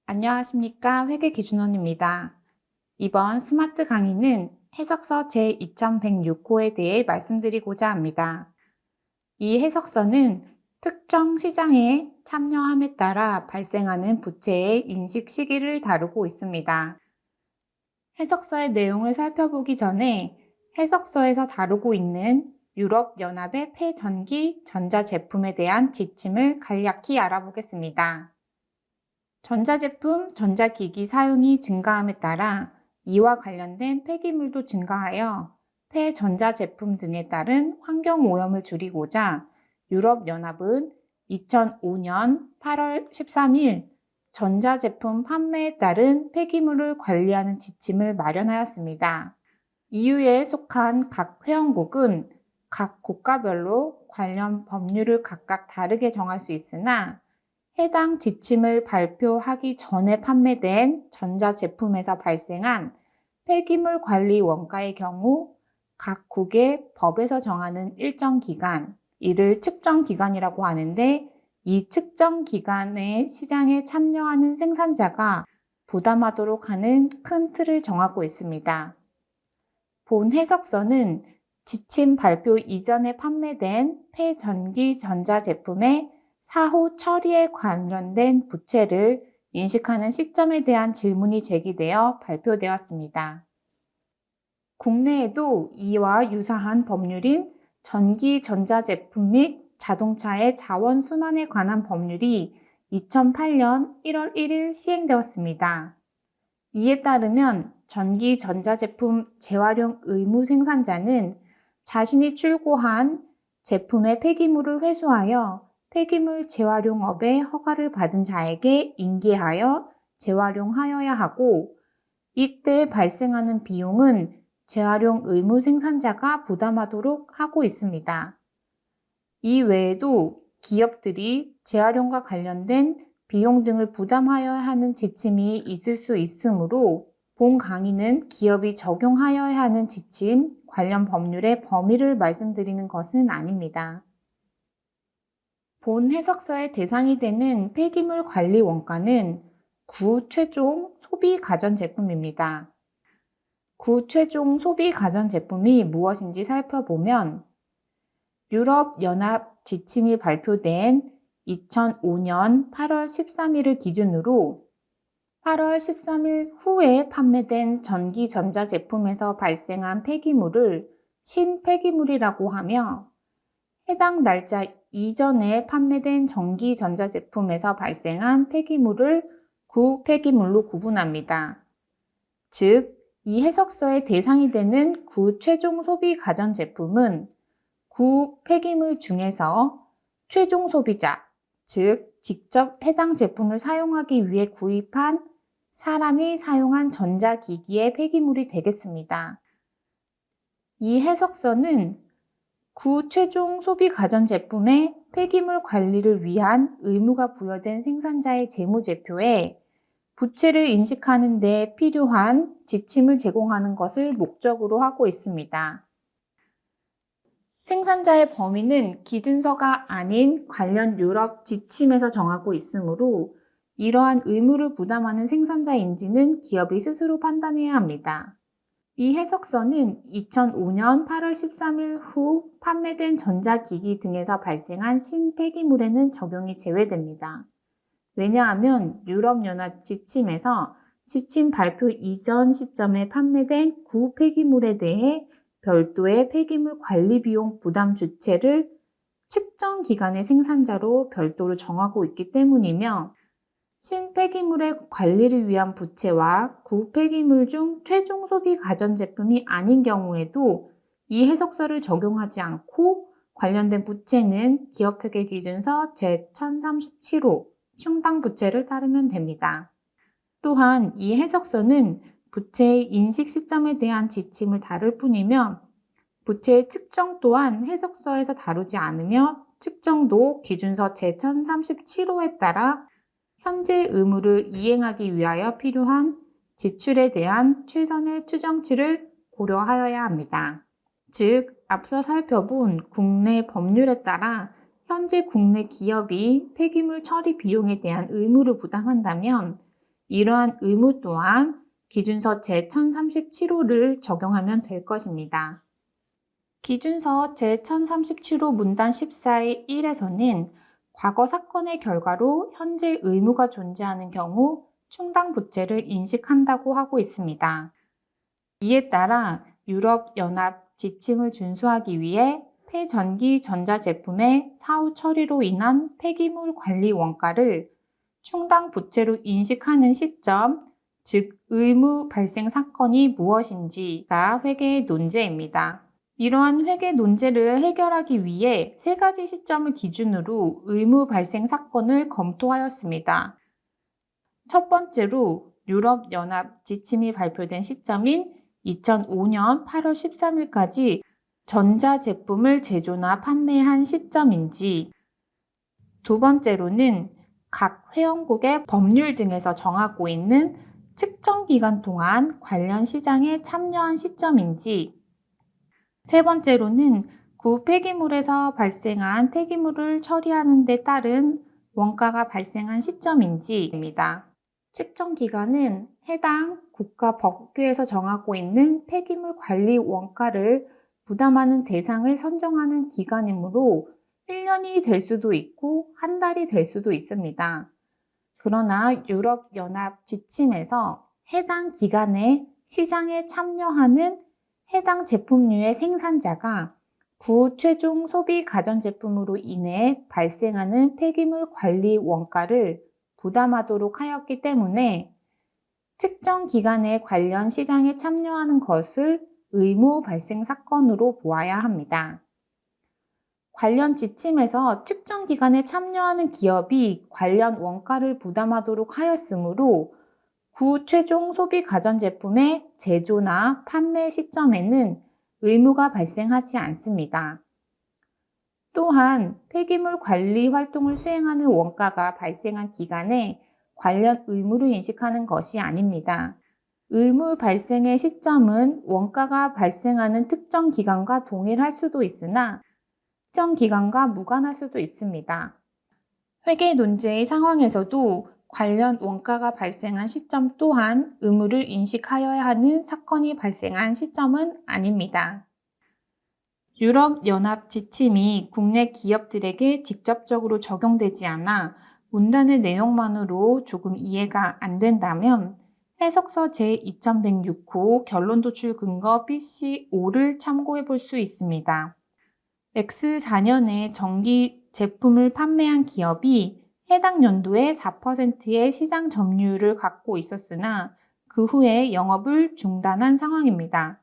안녕하십니까. 회계기준원입니다. 이번 스마트 강의는 해석서 제2106호에 대해 말씀드리고자 합니다. 이 해석서는 특정 시장에 참여함에 따라 발생하는 부채의 인식 시기를 다루고 있습니다. 해석서의 내용을 살펴보기 전에 해석서에서 다루고 있는 유럽연합의 폐전기 전자제품에 대한 지침을 간략히 알아보겠습니다. 전자제품, 전자기기 사용이 증가함에 따라 이와 관련된 폐기물도 증가하여 폐전자제품 등에 따른 환경오염을 줄이고자 유럽연합은 2005년 8월 13일 전자제품 판매에 따른 폐기물을 관리하는 지침을 마련하였습니다. EU에 속한 각 회원국은 각 국가별로 관련 법률을 각각 다르게 정할 수 있으나 해당 지침을 발표하기 전에 판매된 전자제품에서 발생한 폐기물 관리 원가의 경우 각국의 법에서 정하는 일정 기간, 이를 측정 기간이라고 하는데 이 측정 기간에 시장에 참여하는 생산자가 부담하도록 하는 큰 틀을 정하고 있습니다. 본 해석서는 지침 발표 이전에 판매된 폐전기 전자제품의 사후 처리에 관련된 부채를 인식하는 시점에 대한 질문이 제기되어 발표되었습니다. 국내에도 이와 유사한 법률인 전기 전자제품 및 자동차의 자원 순환에 관한 법률이 2008년 1월 1일 시행되었습니다. 이에 따르면 전기 전자제품 재활용 의무 생산자는 자신이 출고한 제품의 폐기물을 회수하여 폐기물 재활용업의 허가를 받은 자에게 인계하여 재활용하여야 하고, 이때 발생하는 비용은 재활용 의무 생산자가 부담하도록 하고 있습니다. 이 외에도 기업들이 재활용과 관련된 비용 등을 부담하여야 하는 지침이 있을 수 있으므로 본 강의는 기업이 적용하여야 하는 지침, 관련 법률의 범위를 말씀드리는 것은 아닙니다. 본 해석서의 대상이 되는 폐기물 관리 원가는 구최종 소비 가전제품입니다. 구최종 소비 가전제품이 무엇인지 살펴보면 유럽연합 지침이 발표된 2005년 8월 13일을 기준으로 8월 13일 후에 판매된 전기 전자제품에서 발생한 폐기물을 신폐기물이라고 하며 해당 날짜 이전에 판매된 전기 전자제품에서 발생한 폐기물을 구폐기물로 구분합니다. 즉, 이 해석서의 대상이 되는 구최종 소비 가전제품은 구폐기물 중에서 최종 소비자, 즉 직접 해당 제품을 사용하기 위해 구입한 사람이 사용한 전자기기의 폐기물이 되겠습니다. 이 해석서는 구최종 소비 가전제품의 폐기물 관리를 위한 의무가 부여된 생산자의 재무제표에 부채를 인식하는 데 필요한 지침을 제공하는 것을 목적으로 하고 있습니다. 생산자의 범위는 기준서가 아닌 관련 유럽 지침에서 정하고 있으므로 이러한 의무를 부담하는 생산자인지는 기업이 스스로 판단해야 합니다. 이 해석서는 2005년 8월 13일 후 판매된 전자기기 등에서 발생한 신폐기물에는 적용이 제외됩니다. 왜냐하면 유럽연합 지침에서 지침 발표 이전 시점에 판매된 구폐기물에 대해 별도의 폐기물 관리 비용 부담 주체를 측정 기간의 생산자로 별도로 정하고 있기 때문이며 신폐기물의 관리를 위한 부채와 구폐기물 중 최종 소비 가전제품이 아닌 경우에도 이 해석서를 적용하지 않고 관련된 부채는 기업회계기준서 제1037호 충당 부채를 따르면 됩니다. 또한 이 해석서는 부채의 인식 시점에 대한 지침을 다룰 뿐이며 부채의 측정 또한 해석서에서 다루지 않으며 측정도 기준서 제1037호에 따라 현재 의무를 이행하기 위하여 필요한 지출에 대한 최선의 추정치를 고려하여야 합니다. 즉, 앞서 살펴본 국내 법률에 따라 현재 국내 기업이 폐기물 처리 비용에 대한 의무를 부담한다면 이러한 의무 또한 기준서 제1037호를 적용하면 될 것입니다. 기준서 제1037호 문단 14의 1에서는 과거 사건의 결과로 현재 의무가 존재하는 경우 충당부채를 인식한다고 하고 있습니다. 이에 따라 유럽연합 지침을 준수하기 위해 폐전기 전자제품의 사후 처리로 인한 폐기물 관리 원가를 충당부채로 인식하는 시점, 즉 의무 발생 사건이 무엇인지가 회계의 논제입니다. 이러한 회계 논제를 해결하기 위해 세 가지 시점을 기준으로 의무 발생 사건을 검토하였습니다. 첫 번째로 유럽연합 지침이 발표된 시점인 2005년 8월 13일까지 전자제품을 제조나 판매한 시점인지, 두 번째로는 각 회원국의 법률 등에서 정하고 있는 측정 기간 동안 관련 시장에 참여한 시점인지, 세 번째로는 구 폐기물에서 발생한 폐기물을 처리하는 데 따른 원가가 발생한 시점인지입니다. 측정 기간은 해당 국가 법규에서 정하고 있는 폐기물 관리 원가를 부담하는 대상을 선정하는 기간이므로 1년이 될 수도 있고 한 달이 될 수도 있습니다. 그러나 유럽연합 지침에서 해당 기간에 시장에 참여하는 해당 제품류의 생산자가 구 최종 소비 가전제품으로 인해 발생하는 폐기물 관리 원가를 부담하도록 하였기 때문에 측정 기간에 관련 시장에 참여하는 것을 의무 발생 사건으로 보아야 합니다. 관련 지침에서 측정 기간에 참여하는 기업이 관련 원가를 부담하도록 하였으므로 구 최종 소비 가전제품의 제조나 판매 시점에는 의무가 발생하지 않습니다. 또한 폐기물 관리 활동을 수행하는 원가가 발생한 기간에 관련 의무를 인식하는 것이 아닙니다. 의무 발생의 시점은 원가가 발생하는 특정 기간과 동일할 수도 있으나 특정 기간과 무관할 수도 있습니다. 회계 논제의 상황에서도 관련 원가가 발생한 시점 또한 의무를 인식하여야 하는 사건이 발생한 시점은 아닙니다. 유럽연합 지침이 국내 기업들에게 직접적으로 적용되지 않아 문단의 내용만으로 조금 이해가 안 된다면 해석서 제2106호 결론 도출 근거 BC5를 참고해 볼 수 있습니다. X4년에 전기 제품을 판매한 기업이 해당 연도에 4%의 시장 점유율을 갖고 있었으나 그 후에 영업을 중단한 상황입니다.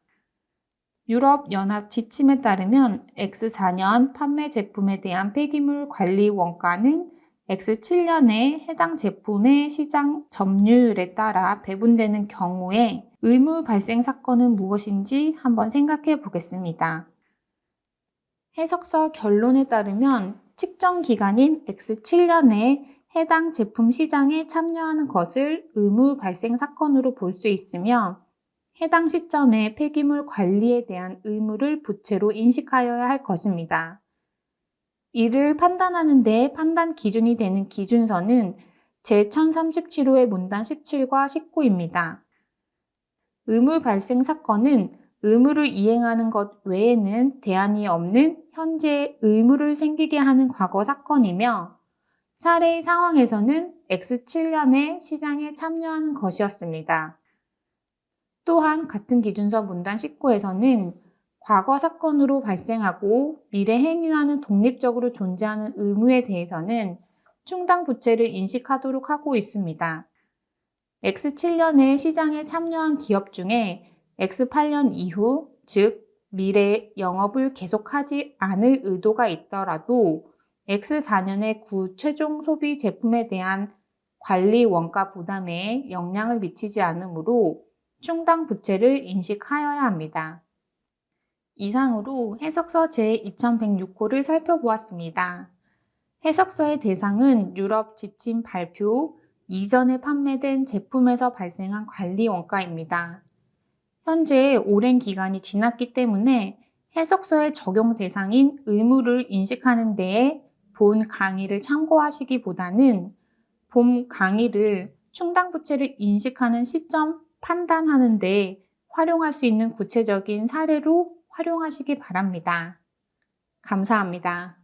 유럽연합 지침에 따르면 X4년 판매 제품에 대한 폐기물 관리 원가는 X7년에 해당 제품의 시장 점유율에 따라 배분되는 경우에 의무 발생 사건은 무엇인지 한번 생각해 보겠습니다. 해석서 결론에 따르면 측정 기간인 X7년에 해당 제품 시장에 참여하는 것을 의무 발생 사건으로 볼 수 있으며 해당 시점에 폐기물 관리에 대한 의무를 부채로 인식하여야 할 것입니다. 이를 판단하는 데 판단 기준이 되는 기준서는 제1037호의 문단 17과 19입니다. 의무 발생 사건은 의무를 이행하는 것 외에는 대안이 없는 현재 의무를 생기게 하는 과거 사건이며 사례의 상황에서는 X7년에 시장에 참여하는 것이었습니다. 또한 같은 기준서 문단 19에서는 과거 사건으로 발생하고 미래 행위와는 독립적으로 존재하는 의무에 대해서는 충당부채를 인식하도록 하고 있습니다. X7년에 시장에 참여한 기업 중에 X8년 이후, 즉 미래 영업을 계속하지 않을 의도가 있더라도 X4년의 구 최종 소비 제품에 대한 관리 원가 부담에 영향을 미치지 않으므로 충당 부채를 인식하여야 합니다. 이상으로 해석서 제2106호를 살펴보았습니다. 해석서의 대상은 유럽 지침 발표 이전에 판매된 제품에서 발생한 관리 원가입니다. 현재 오랜 기간이 지났기 때문에 해석서의 적용 대상인 의무를 인식하는 데에 본 강의를 참고하시기보다는 본 강의를 충당부채를 인식하는 시점 판단하는데 활용할 수 있는 구체적인 사례로 활용하시기 바랍니다. 감사합니다.